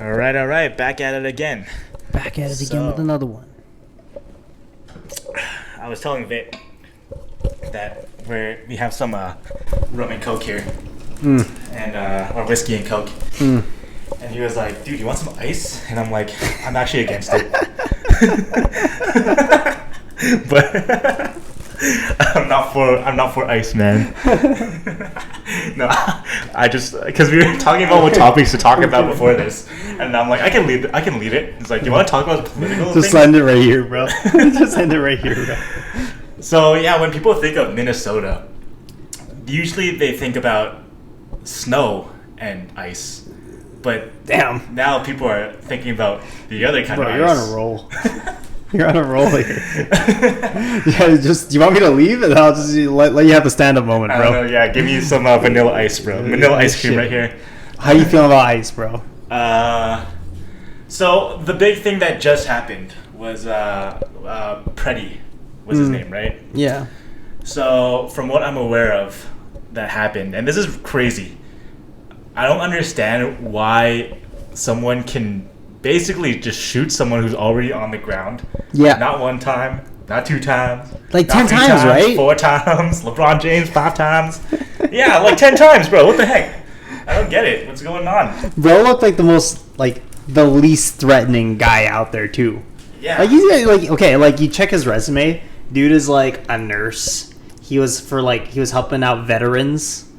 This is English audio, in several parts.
All right, back at it again. Back at it again with another one. I was telling Vic that we have some rum and coke here, and or whiskey and coke, and he was like, "Dude, you want some ice?" And I'm like, "I'm actually against it," but I'm not for ice, man. No, I just because we were talking about what topics to talk about before this, and I'm like, I can lead it. It's like, you want to talk about political things? Just end it right here, bro. Just end it right here, bro. So yeah, when people think of Minnesota, usually they think about snow and ice, but damn, now people are thinking about the other kind of ice. You're on a roll. You're on a roll here. Yeah, just do you want me to leave, and I'll just let you have the stand-up moment, bro? I don't know, yeah, give me some vanilla ice, bro. Vanilla ice cream right here. How you feeling about ice, bro? So the big thing that just happened was Preddy was his name, right? Yeah. So from what I'm aware of, that happened, and this is crazy. I don't understand why someone can basically just shoot someone who's already on the ground. Yeah. Not one time, not two times. Like not 10 times, right? 4 times. LeBron James 5 times. Yeah, like 10 times, bro. What the heck? I don't get it. What's going on? Bro looked like the least threatening guy out there too. Yeah. Like he's like, okay, like you check his resume, dude is like a nurse. He was helping out veterans.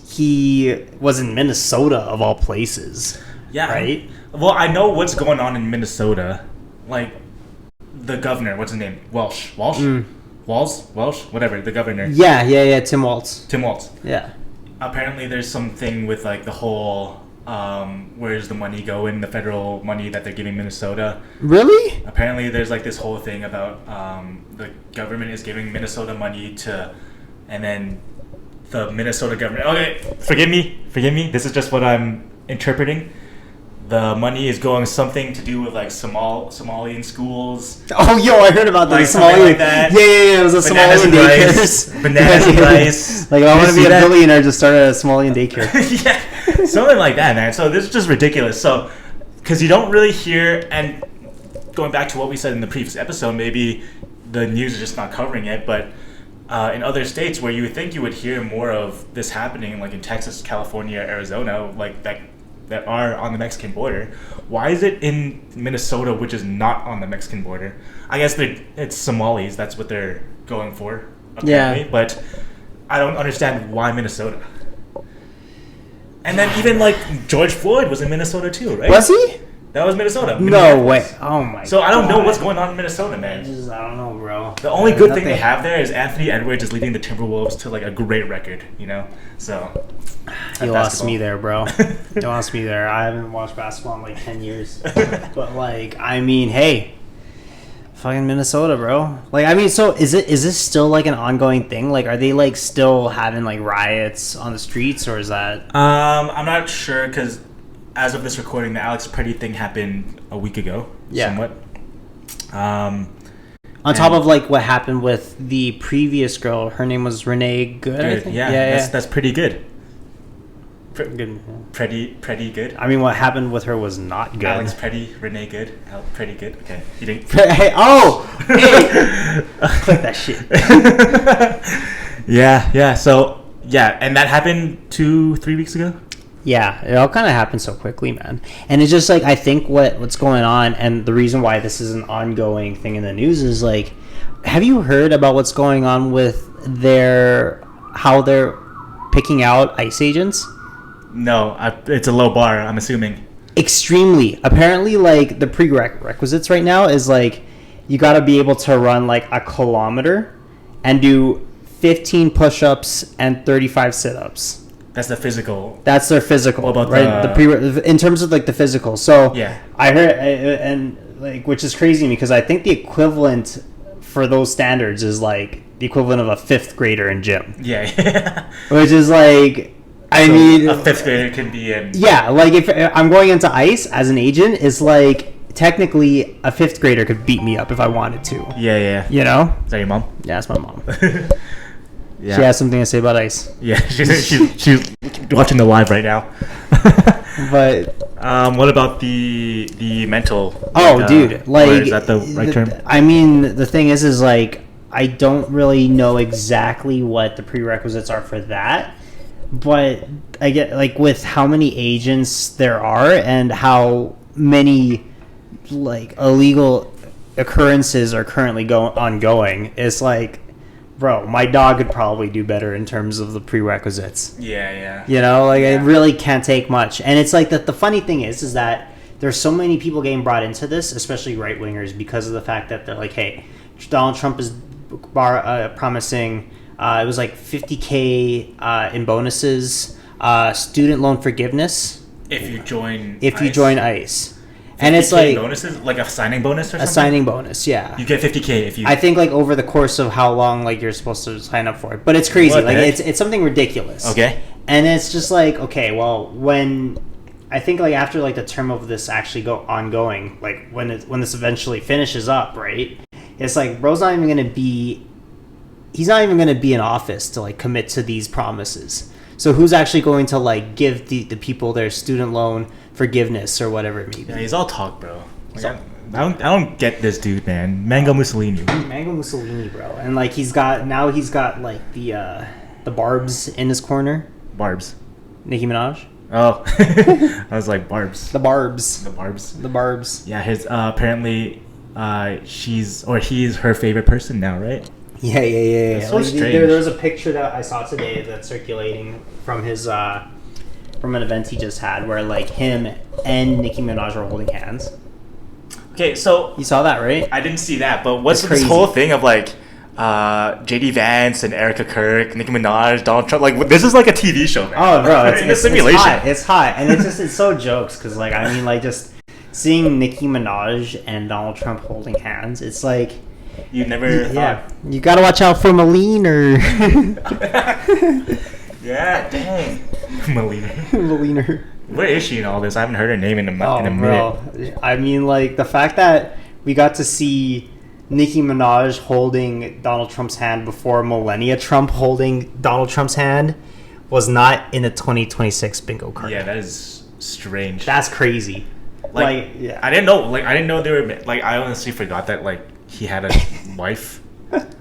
He was in Minnesota of all places. Yeah. Right? Well, I know what's going on in Minnesota. Like, the governor, what's his name? Welsh? Welsh? Whatever, the governor. Yeah, Tim Walz. Tim Walz. Yeah. Apparently there's something with, like, the whole, where's the money going, the federal money that they're giving Minnesota. Really? Apparently there's, like, this whole thing about the government is giving Minnesota money to, and then the Minnesota government, okay, forgive me, this is just what I'm interpreting. The money is going something to do with like Somalian schools. Oh, yo, I heard about that. Like something like that. Yeah. It was a Somalian daycare. Bananas and rice. Like, I want to be a billionaire, just start a Somalian daycare. Yeah, something like that, man. So this is just ridiculous. So, because you don't really hear, and going back to what we said in the previous episode, maybe the news is just not covering it, but in other states where you would think you would hear more of this happening, like in Texas, California, Arizona, like that are on the Mexican border. Why is it in Minnesota, which is not on the Mexican border? I guess it's Somalis. That's what they're going for, apparently. Yeah. But I don't understand why Minnesota. And then even like George Floyd was in Minnesota too, right? Was he? That was Minnesota. No way. Oh my god. So I don't know what's going on in Minnesota, man. I don't know, bro. The only good thing they have there is Anthony Edwards is leading the Timberwolves to like a great record, you know? So you lost me there, bro. You lost me there. I haven't watched basketball in like 10 years. But like, I mean, hey, fucking Minnesota, bro. Like, I mean, so is this still like an ongoing thing? Like, are they like still having like riots on the streets, or is that? I'm not sure, because as of this recording, the Alex Preddy thing happened a week ago. Yeah. Somewhat. On top of like what happened with the previous girl, her name was Renee Good. I think? Yeah. That's pretty good. Good. Pretty good. I mean, what happened with her was not good. Alex Preddy, Renee Good, pretty good. Okay, you didn't. Hey, click that shit. Yeah. So yeah, and that happened 2-3 weeks ago. Yeah, it all kind of happened so quickly, man. And it's just like, I think what's going on, and the reason why this is an ongoing thing in the news is like, have you heard about what's going on with how they're picking out ICE agents? No, it's a low bar, I'm assuming. Extremely. Apparently, like, the prerequisites right now is like, you got to be able to run like a kilometer and do 15 push-ups and 35 sit-ups. That's the physical. That's their physical, what about right? In terms of like the physical. So yeah, I heard, and like, which is crazy because I think the equivalent for those standards is like the equivalent of a 5th grader in gym. Yeah. Which is like, I mean, a 5th grader can be in. Yeah, like if I'm going into ICE as an agent, it's like technically a 5th grader could beat me up if I wanted to. Yeah. You know? Is that your mom? Yeah, it's my mom. Yeah. She has something to say about ICE. Yeah, she's watching the live right now. But What about the mental? dude, or is that the right term? I mean, the thing is like I don't really know exactly what the prerequisites are for that, but I get like with how many agents there are and how many like illegal occurrences are currently ongoing. It's like, bro, my dog could probably do better in terms of the prerequisites. Yeah. You know, like Yeah. it really can't take much. And it's like that. The funny thing is that there's so many people getting brought into this, especially right wingers, because of the fact that they're like, hey, Donald Trump is promising. It was like $50K in bonuses, student loan forgiveness If you join ICE. And it's 50K like bonuses, like a signing bonus or something. a signing bonus, yeah. You get 50K if you. I think like over the course of how long like you're supposed to sign up for it, but it's crazy. What the Like heck? it's something ridiculous. Okay. And it's just like, okay, well, when I think like after like the term of this actually go ongoing, like when this eventually finishes up, right? It's like bro's not even gonna be. He's not even gonna be in office to like commit to these promises. So who's actually going to like give the people their student loan forgiveness or whatever it may be? Yeah, he's all talk, bro. Like, I don't get this dude, man. Mango Mussolini. Mango Mussolini, bro, and like he's got like the Barbs in his corner. Barbs. Nicki Minaj. Oh, I was like Barbs. The Barbs. The Barbs. The Barbs. Yeah, his apparently, he's her favorite person now, right? Yeah. That's so Like, strange. there was a picture that I saw today that's circulating from his from an event he just had where like him and Nicki Minaj were holding hands. Okay, so You saw that, right? I didn't see that, but what's It's this crazy. whole thing of like JD Vance and Erica Kirk, Nicki Minaj, Donald Trump? Like, this is like a TV show, man. Oh, bro, it's in a simulation. It's hot, and it's so jokes because like I mean like just seeing Nicki Minaj and Donald Trump holding hands, it's like You never thought. you gotta watch out for Moliner. Yeah, dang. Melina. Moliner. Where is she in all this? I haven't heard her name in a Oh, minute. bro. I mean, like, the fact that we got to see Nicki Minaj holding Donald Trump's hand before Melania Trump holding Donald Trump's hand was not in the 2026 bingo card. Yeah, that is strange. That's crazy. Like, yeah. I didn't know they were, like, I honestly forgot that, like, he had a wife.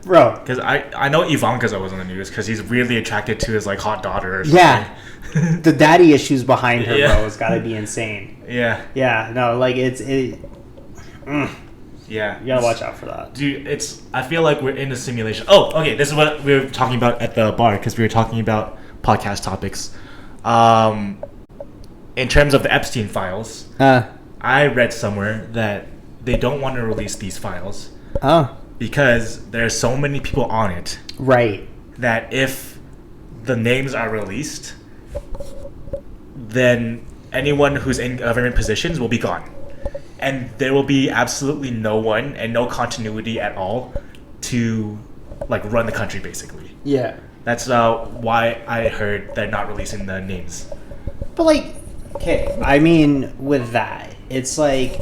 Bro. Because I know Ivanka's always on the news because he's weirdly attracted to his, like, hot daughter or something. Yeah. The daddy issues behind her, Yeah. bro, has got to be insane. Yeah. Yeah, no, like, Yeah. you gotta watch out for that. Dude, I feel like we're in a simulation. Oh, okay, this is what we were talking about at the bar because we were talking about podcast topics. In terms of the Epstein files, I read somewhere that they don't want to release these files Oh, because there's so many people on it right. that if the names are released, then anyone who's in government positions will be gone. And there will be absolutely no one and no continuity at all to, like, run the country, basically. Yeah. That's why I heard they're not releasing the names. But like, okay, I mean, with that, it's like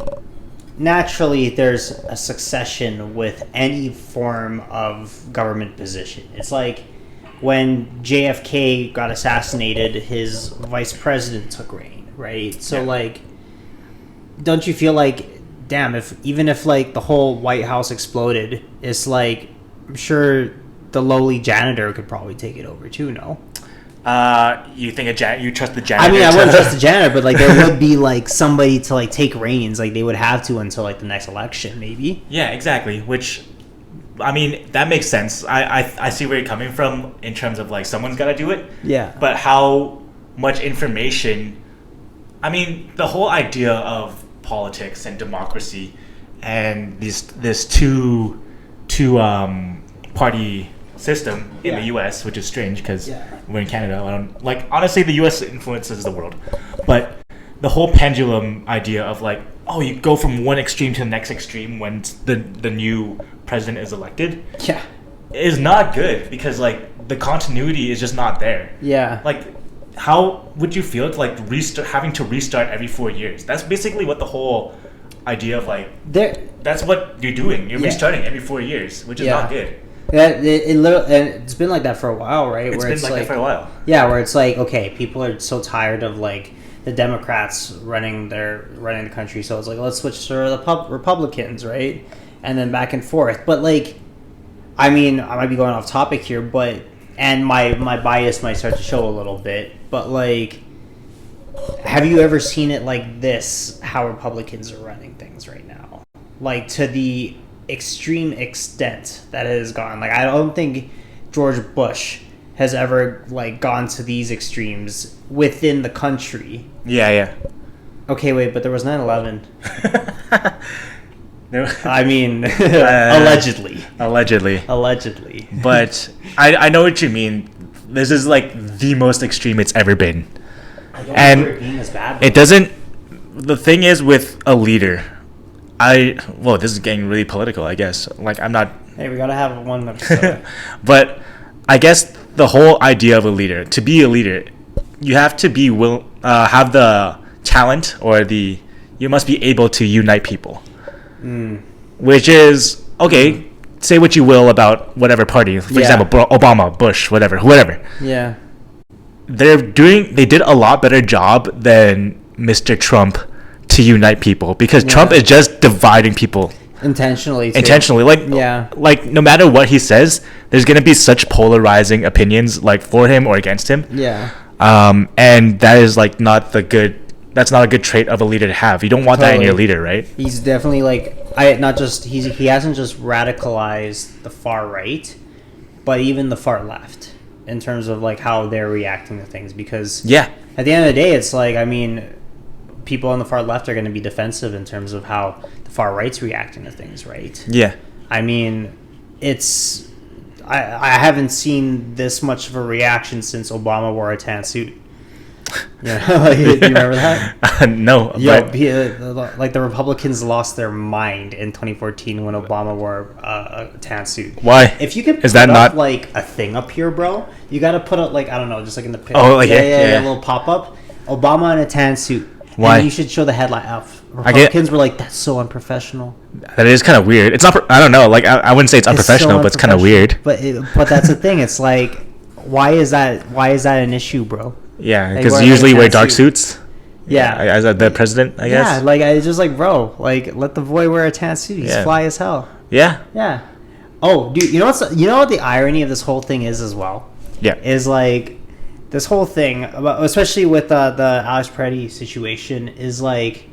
naturally there's a succession with any form of government position. It's like when JFK got assassinated, his vice president took reign, right? So Yeah. like, don't you feel like, damn, even if like the whole White House exploded, it's like, I'm sure the lowly janitor could probably take it over too, no? You think you trust the janitor? I mean, I wouldn't trust the janitor, but like there would be like somebody to like take reins, like they would have to until like the next election, maybe. Yeah, exactly. Which, I mean, that makes sense. I see where you're coming from in terms of like someone's got to do it. Yeah. But how much information? I mean, the whole idea of politics and democracy and this two party system in the U.S., which is strange because we're in Canada. I don't like, honestly, the U.S. influences the world, but the whole pendulum idea of like, oh, you go from one extreme to the next extreme when the new president is elected, Yeah. is not good because like the continuity is just not there. Yeah. Like, how would you feel to like having to restart every 4 years? That's basically what the whole idea of like, that's what you're doing. You're restarting every 4 years, which is not good. Yeah, it's been like that for a while, right? It's been like that for a while. Yeah, where it's like, okay, people are so tired of like the Democrats running the country, so it's like let's switch to the Republicans, right? And then back and forth. But like, I mean, I might be going off topic here, but and my bias might start to show a little bit, but like, have you ever seen it like this? How Republicans are running things right now, like to the extreme extent that it has gone. Like I don't think George Bush has ever like gone to these extremes within the country. Yeah. Okay, wait, but there was 9/11. No. I mean, allegedly. But I know what you mean. This is like the most extreme it's ever been. I don't And remember it being as bad. it doesn't. The thing is with a leader, this is getting really political, I guess. Like I'm not. Hey, we gotta have one episode. But I guess the whole idea of a leader, to be a leader, you have to be have the talent you must be able to unite people. Which is okay. Say what you will about whatever party, for example, Obama, Bush, whoever. Yeah. They did a lot better job than Mr. Trump to unite people, because Trump is just dividing people Intentionally, like no matter what he says, there's gonna be such polarizing opinions like for him or against him. And that is like that's not a good trait of a leader to have. You don't want that in your leader, right? He's definitely like he hasn't just radicalized the far right, but even the far left in terms of like how they're reacting to things, because at the end of the day, it's like, I mean, people on the far left are going to be defensive in terms of how the far right's reacting to things, right? Yeah. I mean, I haven't seen this much of a reaction since Obama wore a tan suit. Yeah, do you remember that? No. Like the Republicans lost their mind in 2014 when Obama wore a tan suit. Why? If you could put up like a thing up here, bro, you got to put up like, I don't know, just like in the picture. Oh, like a little pop up. Obama in a tan suit. Why? And you should show the headline up. Republicans were like, that's so unprofessional. That is kind of weird. It's not. I don't know. Like I wouldn't say it's unprofessional, but it's kind of weird. But that's the thing. It's like, why is that an issue, bro? Yeah, because usually wear dark suits. Yeah, as the president, I guess. Yeah, like it's just like, bro, like let the boy wear a tan suit. He's fly as hell. Yeah. Yeah. Oh, dude, you know what the irony of this whole thing is as well? Yeah. Is like this whole thing about, especially with the Alex Peretti situation, is like,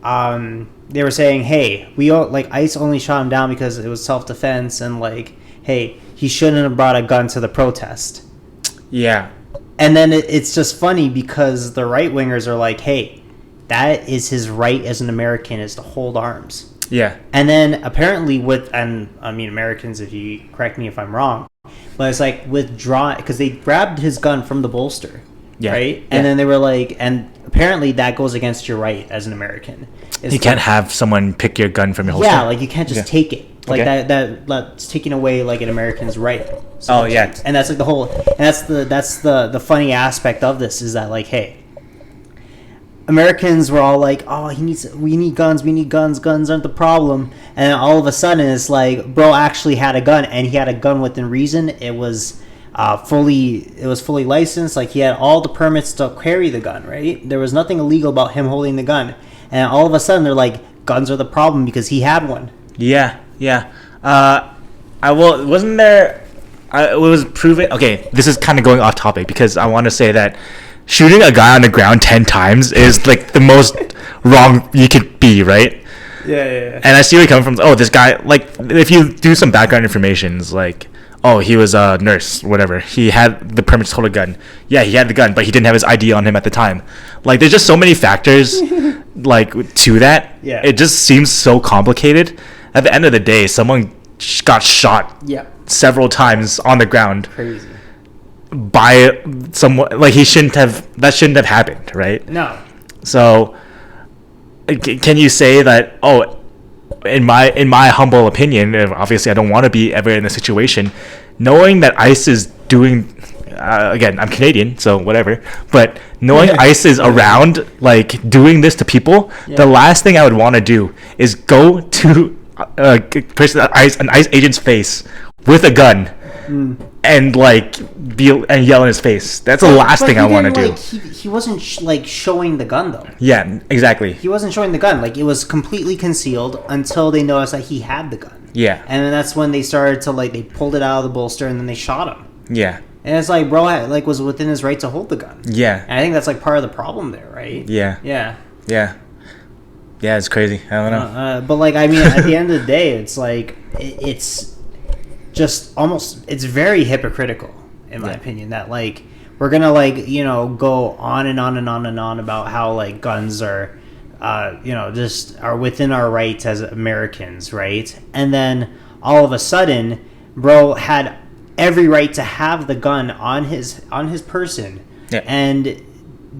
they were saying, hey, ICE only shot him down because it was self-defense, and like, hey, he shouldn't have brought a gun to the protest. Yeah. And then it's just funny because the right-wingers are like, hey, that is his right as an American, is to hold arms. Yeah. And then apparently Americans, if you correct me if I'm wrong, but it's like withdrawn, because they grabbed his gun from the bolster, right? And then they were like, and apparently that goes against your right as an American. You can't have someone pick your gun from your holster. Yeah, like you can't just take it. Like that's taking away like an American's right. So and that's like the whole, and that's the funny aspect of this, is that like, hey, Americans were all like, oh, we need guns, guns aren't the problem, and then all of a sudden it's like, bro actually had a gun, and he had a gun within reason. It was fully licensed, like he had all the permits to carry the gun, right? There was nothing illegal about him holding the gun, and all of a sudden they're like, guns are the problem because he had one. Yeah. Wasn't there? It was proven. Okay, this is kind of going off topic because I want to say that shooting a guy on the ground 10 times is like the most wrong you could be, right? Yeah. And I see where you're coming from. Oh, this guy, like, if you do some background information, it's like, oh, he was a nurse, whatever. He had the permit to hold a gun. Yeah, he had the gun, but he didn't have his ID on him at the time. Like, there's just so many factors, like, to that. Yeah. It just seems so complicated. At the end of the day, someone got shot several times on the ground. Crazy. By someone, like, that shouldn't have happened, right? No. So, can you say that, oh, in my humble opinion, obviously I don't want to be ever in this situation, knowing that ICE is doing, again, I'm Canadian, so whatever, but knowing ICE is around, like, doing this to people, the last thing I would want to do is go to an ICE agent's face with a gun and like and yell in his face. That's the last thing I want to do. He wasn't showing the gun though. Yeah, exactly. He wasn't showing the gun. Like, it was completely concealed until they noticed that he had the gun. Yeah. And then that's when they started to they pulled it out of the bolster and then they shot him. Yeah. And it's like, bro, was within his right to hold the gun. Yeah. And I think that's like part of the problem there, right? Yeah. Yeah. Yeah. Yeah, it's crazy. I don't know. But like, I mean, at the end of the day, it's like it's just almost, it's very hypocritical in my opinion that like we're gonna go on and on and on and on about how like guns are just are within our rights as Americans, right? And then all of a sudden, bro had every right to have the gun on his person, and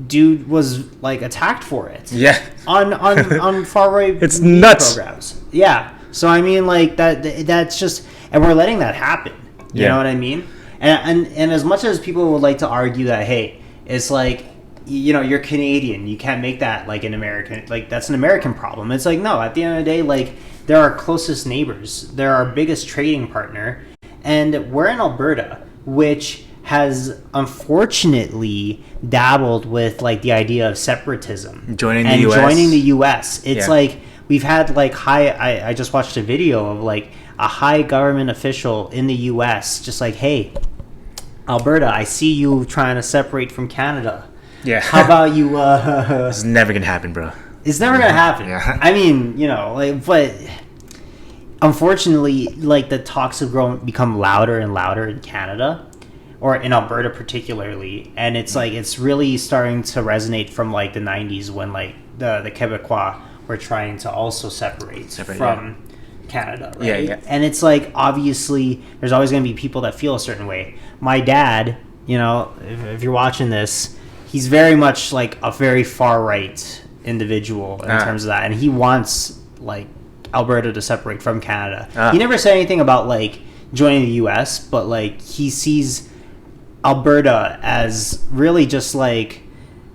dude was like attacked for it. Yeah. On far right. It's nuts. Programs. Yeah. So I mean, like that's just, and we're letting that happen. You know what I mean? And as much as people would like to argue that, hey, it's like, you're Canadian, you can't make that like an American, like that's an American problem. It's like, no, at the end of the day, like they're our closest neighbors, they're our biggest trading partner, and we're in Alberta, which has unfortunately dabbled with like the idea of separatism, joining the US. It's like we've had like I just watched a video of like a high government official in the US just like, hey, Alberta, I see you trying to separate from Canada. Yeah. How about you It's never gonna happen, bro. It's never gonna happen. Yeah. I mean, but unfortunately, like the talks have become louder and louder in Canada, or in Alberta particularly, and it's like it's really starting to resonate from like the 90s when like the Quebecois were trying to also separate from Canada, right? Yeah. And it's like, obviously there's always going to be people that feel a certain way. My dad, if you're watching this, he's very much like a very far right individual in terms of that, and he wants like Alberta to separate from Canada. He never said anything about like joining the US, but like he sees Alberta as really just like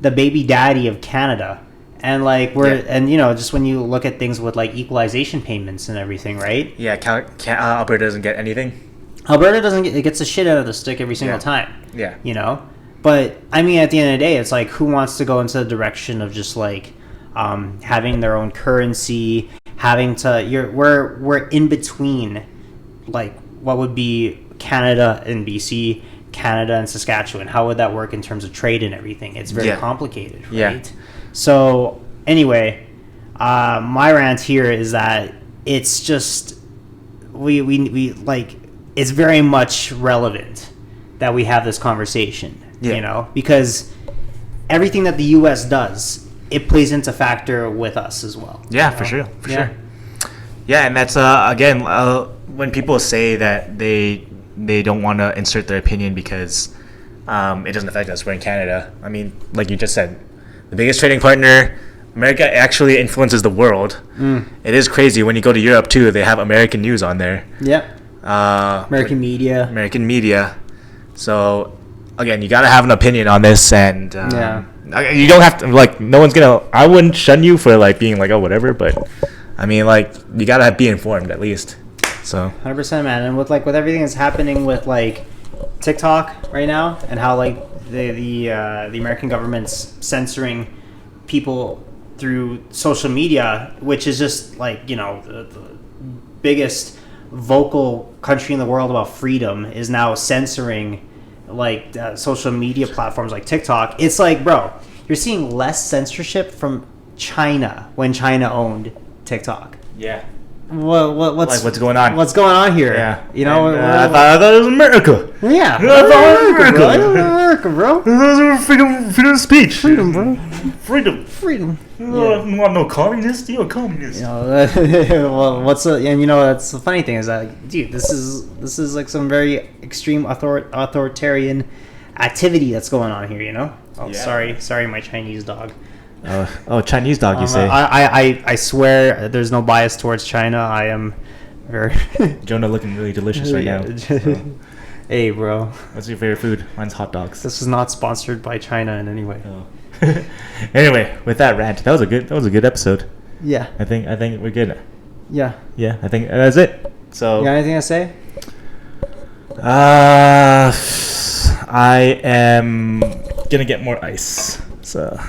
the baby daddy of Canada. And like just when you look at things with like equalization payments and everything, right? Yeah, Alberta doesn't get anything. Alberta it gets the shit out of the stick every single time. Yeah. But I mean, at the end of the day, it's like, who wants to go into the direction of just like having their own currency, we're in between like what would be Canada and BC, Canada and Saskatchewan. How would that work in terms of trade and everything? It's very complicated, right? Yeah. So anyway, my rant here is that it's just we like, it's very much relevant that we have this conversation, because everything that the U.S. does, it plays into factor with us as well. Yeah, for sure. Yeah, and that's again when people say that they don't want to insert their opinion because it doesn't affect us. We're in Canada. I mean, like you just said, the biggest trading partner, America actually influences the world. It is crazy when you go to Europe too. They have American news on there. Yep. American media. So again, you gotta have an opinion on this, and you don't have to like. No one's gonna. I wouldn't shun you for like being like, oh, whatever. But I mean, like, you gotta be informed at least. So 100%, man. And with everything that's happening with like TikTok right now, and how like the American government's censoring people through social media, which is just like, the biggest vocal country in the world about freedom, is now censoring like social media platforms like TikTok. It's like, bro, you're seeing less censorship from China when China owned TikTok. Yeah. What's going on? What's going on here? Yeah. I thought it was America. Yeah. I thought it was America, bro. Those are freedom of speech. Freedom, bro. Freedom. You don't want no communist? You're a communist. Well, that's the funny thing is that, dude, this is like some very extreme authoritarian activity that's going on here. Sorry, my Chinese dog. Chinese dog, you say? I swear there's no bias towards China. I am very... Jonah looking really delicious right now. So. Hey, bro. What's your favorite food? Mine's hot dogs. This is not sponsored by China in any way. Oh. Anyway, with that rant, that was a good episode. Yeah. I think we're good. Yeah. Yeah, I think that's it. So. You got anything to say? I am gonna get more ice. So.